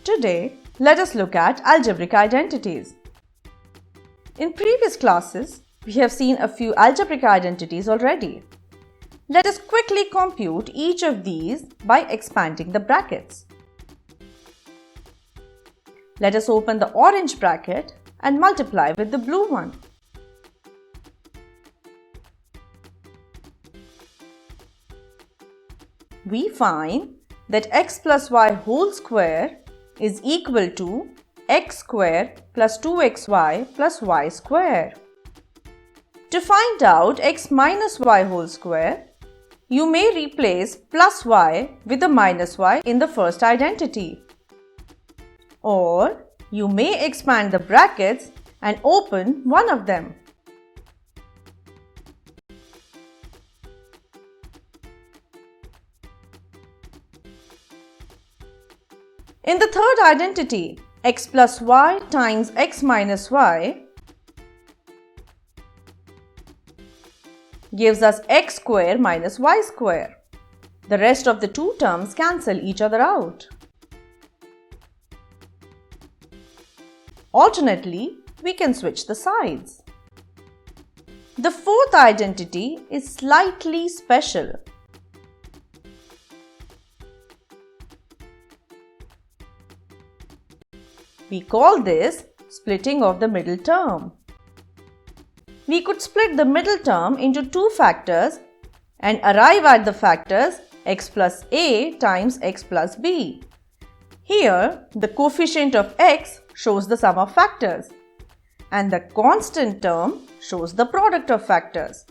Today, let us look at algebraic identities. In previous classes, we have seen a few algebraic identities already. Let us quickly compute each of these by expanding the brackets. Let us open the orange bracket and multiply with the blue one. We find that x plus y whole square is equal to x square plus 2xy plus y square. To find out x minus y whole square, you may replace plus y with a minus y in the first identity. Or you may expand the brackets and open one of them. In the third identity, x plus y times x minus y gives us x square minus y square. The rest of the two terms cancel each other out. Alternately, we can switch the sides. The fourth identity is slightly special. We call this splitting of the middle term. We could split the middle term into two factors and arrive at the factors x plus a times x plus b. Here, the coefficient of x shows the sum of factors and the constant term shows the product of factors.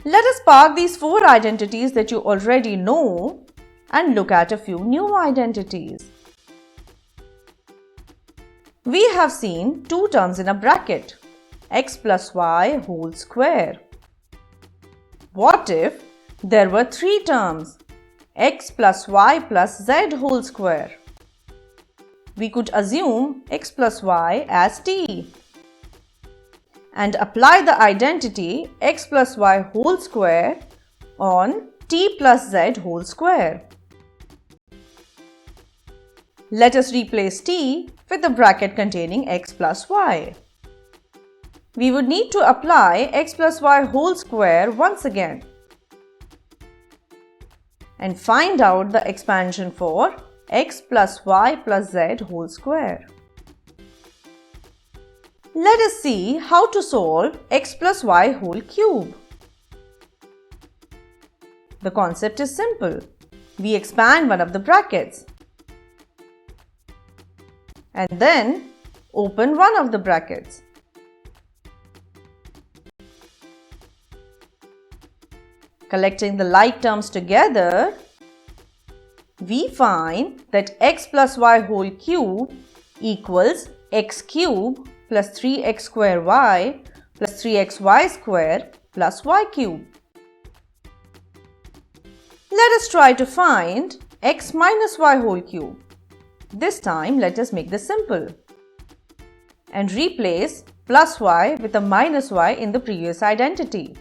Let us park these four identities that you already know and look at a few new identities. We have seen two terms in a bracket, x plus y whole square. What if there were three terms, x plus y plus z whole square? We could assume x plus y as t and apply the identity x plus y whole square on t plus z whole square. Let us replace t with the bracket containing x plus y. We would need to apply x plus y whole square once again and find out the expansion for x plus y plus z whole square. Let us see how to solve x plus y whole cube. The concept is simple. We expand one of the brackets and then open one of the brackets. Collecting the like terms together, we find that x plus y whole cube equals x cube plus 3x square y plus 3xy square plus y cube. Let us try to find x minus y whole cube. This time, let us make this simple and replace plus y with a minus y in the previous identity.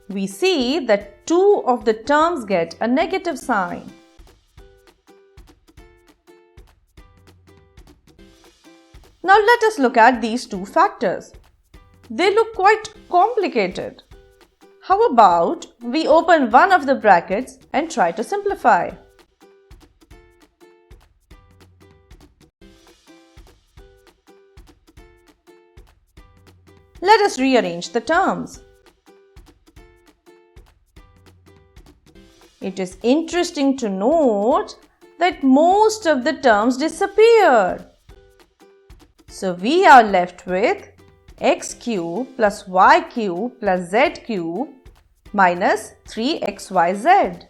We see that two of the terms get a negative sign. Now let us look at these two factors. They look quite complicated. How about we open one of the brackets and try to simplify? Let us rearrange the terms. It is interesting to note that most of the terms disappear. So we are left with x cube plus y cube plus z cube minus 3xyz.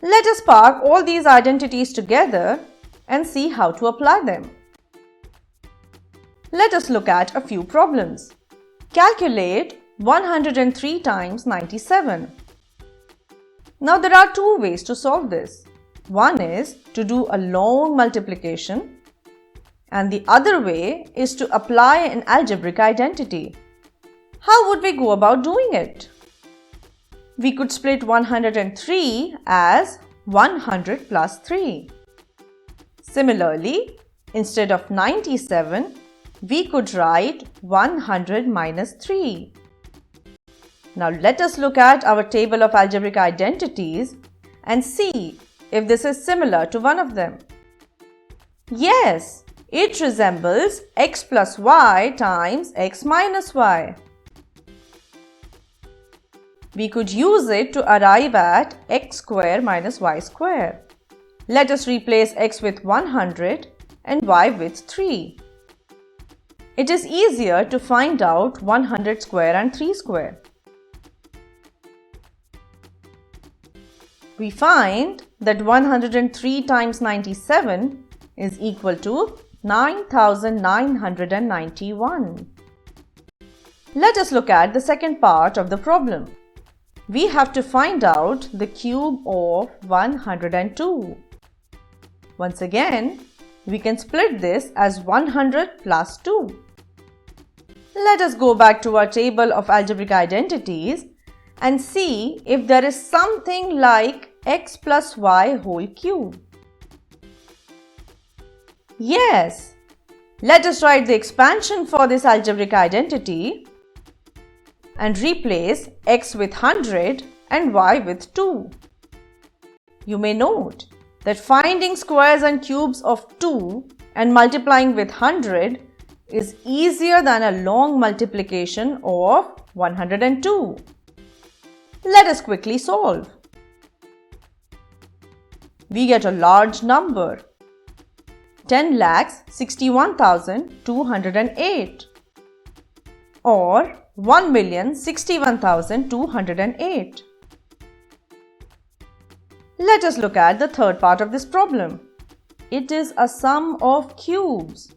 Let us park all these identities together and see how to apply them. Let us look at a few problems. Calculate 103 times 97. Now there are two ways to solve this. One is to do a long multiplication and the other way is to apply an algebraic identity. How would we go about doing it? We could split 103 as 100 plus 3. Similarly, instead of 97, we could write 100 minus 3. Now let us look at our table of algebraic identities and see if this is similar to one of them. Yes, it resembles x plus y times x minus y. We could use it to arrive at x square minus y square. Let us replace x with 100 and y with 3. It is easier to find out 100 square and 3 square. We find that 103 times 97 is equal to 9,991. Let us look at the second part of the problem. We have to find out the cube of 102. Once again, we can split this as 100 plus 2. Let us go back to our table of algebraic identities and see if there is something like x plus y whole cube. Yes, let us write the expansion for this algebraic identity and replace x with 100 and y with 2. You may note that finding squares and cubes of 2 and multiplying with 100 is easier than a long multiplication of 102. Let us quickly solve. We get a large number, 10,61,208 or 1,61,208. Let us look at the third part of this problem. It is a sum of cubes.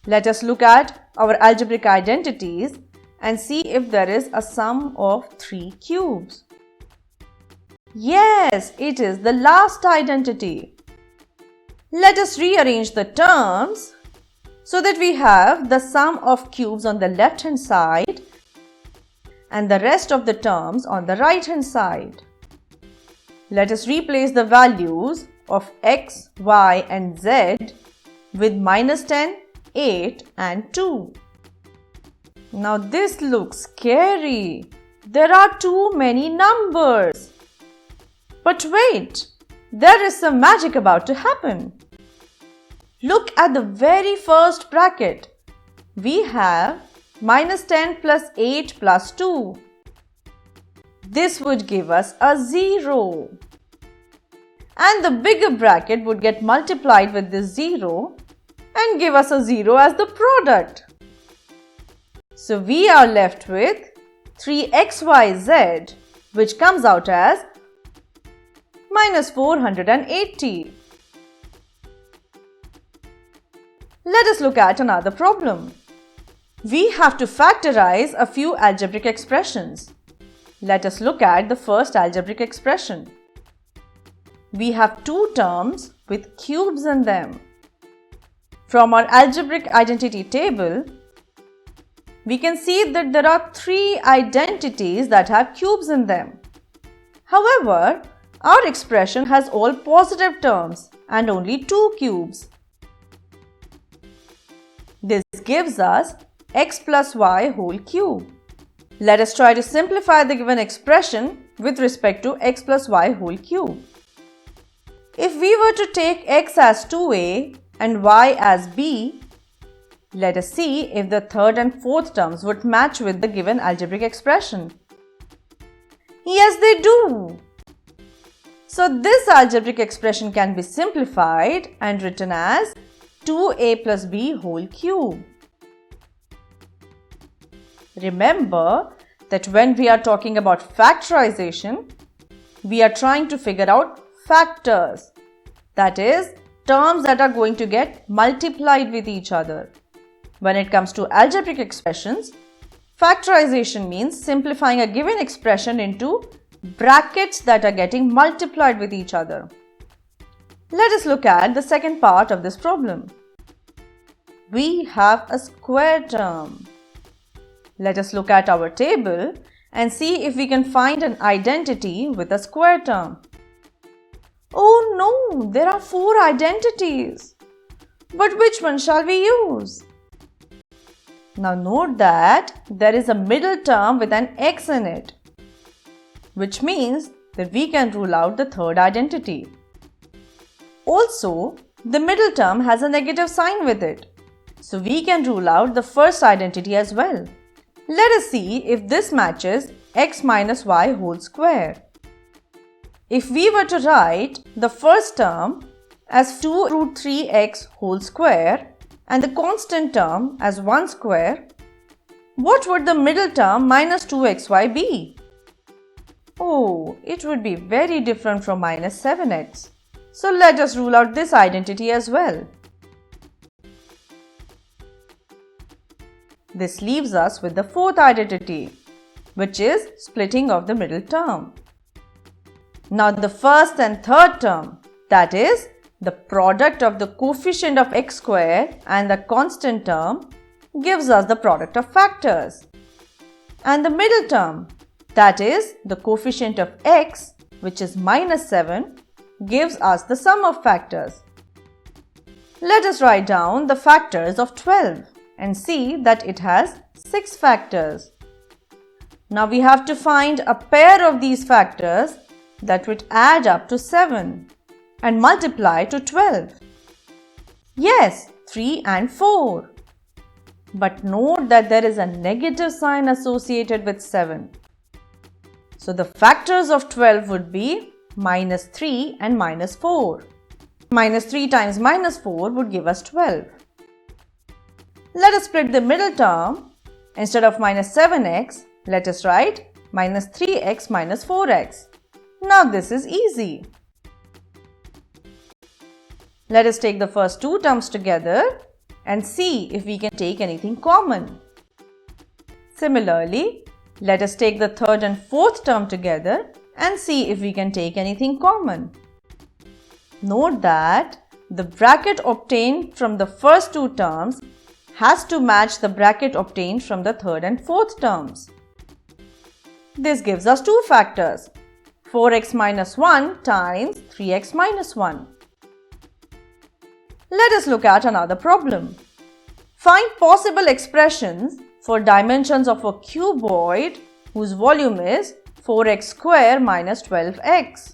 Let us look at our algebraic identities and see if there is a sum of 3 cubes. Yes, it is the last identity. Let us rearrange the terms so that we have the sum of cubes on the left hand side and the rest of the terms on the right hand side. Let us replace the values of x, y and z with -10, 8 and 2. Now this looks scary. There are too many numbers. But wait, there is some magic about to happen. Look at the very first bracket. We have -10 plus 8 plus 2. This would give us a 0. And the bigger bracket would get multiplied with this 0 and give us a 0 as the product. So we are left with 3xyz, which comes out as -480. Let us look at another problem. We have to factorize a few algebraic expressions. Let us look at the first algebraic expression. We have two terms with cubes in them. From our algebraic identity table, we can see that there are 3 identities that have cubes in them. However, our expression has all positive terms and only 2 cubes. This gives us x plus y whole cube. Let us try to simplify the given expression with respect to x plus y whole cube. If we were to take x as 2a and y as b, let us see if the third and fourth terms would match with the given algebraic expression. Yes, they do. So this algebraic expression can be simplified and written as 2a plus b whole cube. Remember that when we are talking about factorization, we are trying to figure out factors, that is, terms that are going to get multiplied with each other. When it comes to algebraic expressions, factorization means simplifying a given expression into brackets that are getting multiplied with each other. Let us look at the second part of this problem. We have a square term. Let us look at our table and see if we can find an identity with a square term. Oh no, there are 4 identities. But which one shall we use? Now note that there is a middle term with an x in it, which means that we can rule out the third identity. Also, the middle term has a negative sign with it, so we can rule out the first identity as well. Let us see if this matches x minus y whole square. If we were to write the first term as 2 root 3x whole square and the constant term as 1 square, what would the middle term minus 2xy be? Oh, it would be very different from minus 7x. So let us rule out this identity as well. This leaves us with the fourth identity, which is splitting of the middle term. Now the first and third term, that is the product of the coefficient of x square and the constant term, gives us the product of factors. And the middle term, that is the coefficient of x, which is minus 7, gives us the sum of factors. Let us write down the factors of 12 and see that it has 6 factors. Now we have to find a pair of these factors that would add up to 7 and multiply to 12. Yes, 3 and 4. But note that there is a negative sign associated with 7. So the factors of 12 would be minus 3 and minus 4. Minus 3 times minus 4 would give us 12. Let us split the middle term. Instead of minus 7x, let us write minus 3x minus 4x. Now this is easy. Let us take the first two terms together and see if we can take anything common. Similarly, let us take the third and fourth term together and see if we can take anything common. Note that the bracket obtained from the first two terms has to match the bracket obtained from the third and fourth terms. This gives us two factors, 4x minus 1 times 3x minus 1. Let us look at another problem. Find possible expressions for dimensions of a cuboid whose volume is 4x square minus 12x.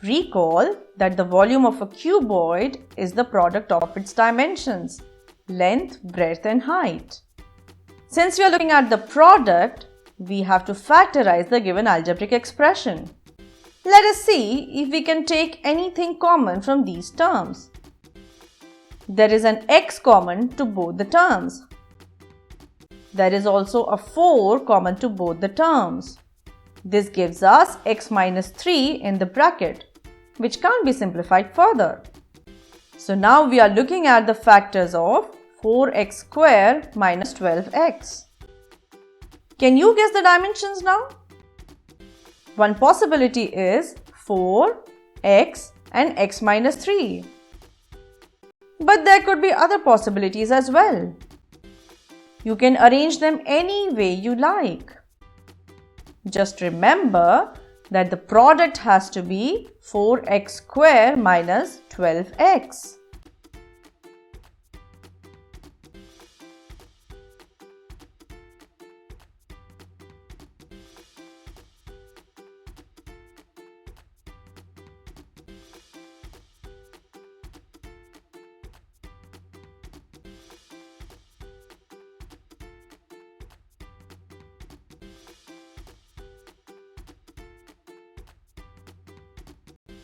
Recall that the volume of a cuboid is the product of its dimensions, length, breadth and height. Since we are looking at the product, we have to factorize the given algebraic expression. Let us see if we can take anything common from these terms. There is an x common to both the terms. There is also a 4 common to both the terms. This gives us x minus 3 in the bracket, which can't be simplified further. So now we are looking at the factors of 4x square minus 12x. Can you guess the dimensions now? One possibility is 4, x and x minus 3. But there could be other possibilities as well. You can arrange them any way you like. Just remember that the product has to be 4x square minus 12x.